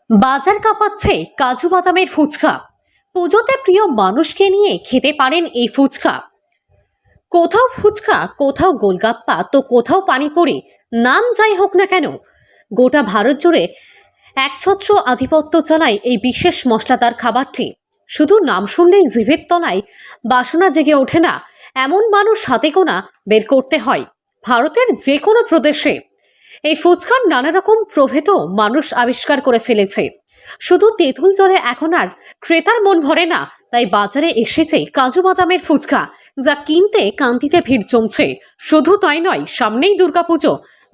বাজার কাঁপাচ্ছে কাজু বাদামের ফুচকা। পুজোতে প্রিয় মানুষকে নিয়ে খেতে পারেন এই ফুচকা। কোথাও ফুচকা, কোথাও গোলগাপ্পা, তো কোথাও পানিপুরি। নাম যাই হোক না কেন, গোটা ভারত জুড়ে একছত্র আধিপত্য চালায় এই বিশেষ মশলাদার খাবারটি। শুধু নাম শুনলেই জিভের তলায় বাসনা জেগে ওঠে না, এমন মানুষ হাতে গোনা বের করতে হয় ভারতের যে কোনো প্রদেশে। এই ফুচকার নানা রকম প্রভেদ মানুষ আবিষ্কার করে ফেলেছে। শুধু তেঁতুল জলে এখন আর ক্রেতার মন ভরে না, তাই বাজারে এসেছে কাজু বাদামের ফুচকা, যা কিনতে কান্তিতে ভিড় জমছে। শুধু তাই নয়, সামনেই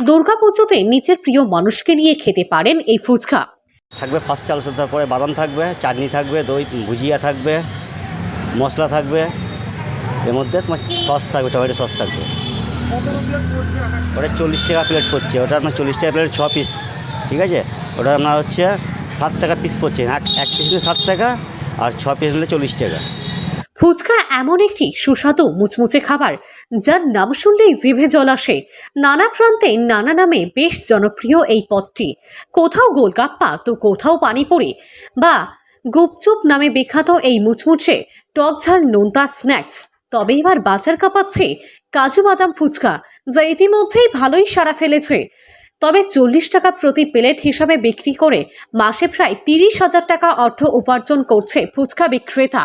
দুর্গাপুজোতে নিজের প্রিয় মানুষকে নিয়ে খেতে পারেন এই ফুচকা। থাকবে ফার্স্ট চাল সেদ্ধ, তারপরে বাদাম থাকবে, চাটনি থাকবে, দই ভুজিয়া থাকবে, মশলা থাকবে, এর মধ্যে তোমার সস থাকবে, টমেটো সস থাকবে। ওটা 40 টাকা প্লেট পড়ছে। ওটা আপনার 40 টাকা প্লেট 6 পিস, ঠিক আছে। ওটা আপনার হচ্ছে 7 টাকা পিস পড়ছে। এক পিস নিলে 7 টাকা, আর 6 পিস নিলে 40 টাকা। ফুচকা এমন একটি সুস্বাদু মুচমুচে খাবার যার নাম শুনলেই জিভে জল আসে। নানা প্রান্তে নানা নামে বেশ জনপ্রিয় এই পদটি। কোথাও গোলগাপ্পা, তো কোথাও পানিপুরি বা গুপচুপ নামে বিখ্যাত এই মুচমুচে টক ঝাল নোনতা স্ন্যাক্স। তবে এবার বাজার কাঁপাচ্ছে কাজু বাদাম ফুচকা, যা ইতিমধ্যেই ভালোই সাড়া ফেলেছে। তবে 40 টাকা প্রতি প্লেট হিসাবে বিক্রি করে মাসে প্রায় 30,000 টাকা অর্থ উপার্জন করছে ফুচকা বিক্রেতা।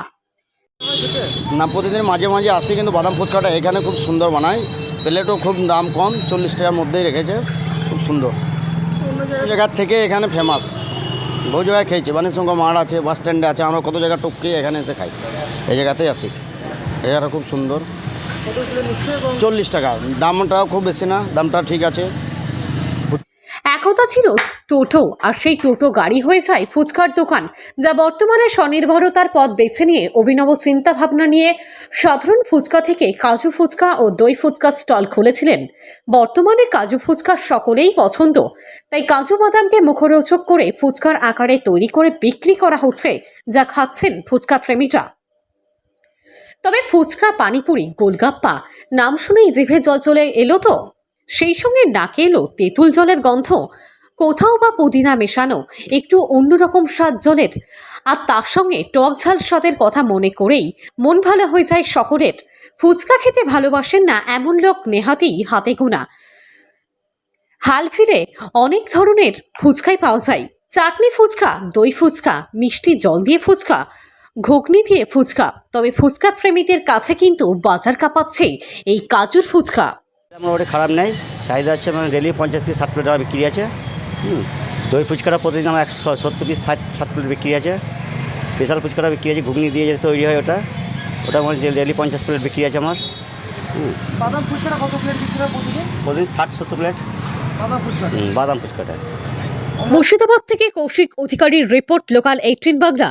না, প্রতিদিন মাঝে মাঝে আসি, কিন্তু বাদাম ফুচকাটা এখানে খুব সুন্দর বানায়। প্লেটও খুব দাম কম, 40 টাকার মধ্যেই রেখেছে, খুব সুন্দর। অন্য জায়গার থেকে এখানে ফেমাস, বহু জায়গায় খেয়েছি। বাণীসংঘ মাঠ আছে, বাস স্ট্যান্ডে আছে, আমরা কত জায়গা টপকে এখানে এসে খাই। এই জায়গাতেই আসি, এই জায়গাটা খুব সুন্দর। 40 টাকা, দামটাও খুব বেশি না, দামটা ঠিক আছে। একদা ছিল টোটো, আর সেই টোটো গাড়ি হয়ে যায় ফুচকার দোকান, যা বর্তমানে স্বনির্ভরতার পথ বেছে নিয়ে অভিনব চিন্তা ভাবনা নিয়ে সাধারণ ফুচকা থেকে কাজু ফুচকা ও দই ফুচকা স্টল খুলেছিলেন। বর্তমানে কাজু ফুচকা সকলেই পছন্দ, তাই কাজু বাদামকে মুখরোচক করে ফুচকার আকারে তৈরি করে বিক্রি করা হচ্ছে, যা খাচ্ছেন ফুচকা প্রেমীরা। তবে ফুচকা, পানিপুরি, গোলগাপ্পা নাম শুনেই জিভে জল চলে এলো, তো সেই সঙ্গে নাকে এলো তেঁতুল জলের গন্ধ, কোথাও বা পুদিনা মেশানো একটু অন্যরকম স্বাদ জলের, আর তার সঙ্গে টক ঝাল স্বাদের কথা মনে করেই মন ভালো হয়ে যায় সকলের। ফুচকা খেতে ভালোবাসেন না এমন লোক নেহাতেই হাতে গোনা। হাল ফিরে অনেক ধরনের ফুচকাই পাওয়া যায়। চাটনি ফুচকা, দই ফুচকা, মিষ্টি জল দিয়ে ফুচকা, ঘুগনি দিয়ে ফুচকা। তবে ফুচকা প্রেমীদের কাছে কিন্তু বাজার কাঁপাচ্ছে এই কাজুর ফুচকা। আমার ওটা খারাপ নেই, চাহিদা আছে। মানে ডেলি 50 থেকে 60 প্লেট আমার বিক্রি আছে। দই ফুচকাটা প্রতিদিন আমার 170 পিস 60 প্লেট বিক্রি আছে। স্পেশাল ফুচকাটা বিক্রি আছে, ঘুগনি দিয়ে যে তৈরি হয় ওটা আমার ডেলি 50 প্লেট বিক্রি আছে আমার। বাদাম ফুচকাটা কত প্লেট বিক্রি হয় প্রতিদিন 60-70 প্লেট বাদাম ফুচকাটা। মুর্শিদাবাদ থেকে কৌশিক অধিকারীর রিপোর্ট, লোকাল 18 বাংলা।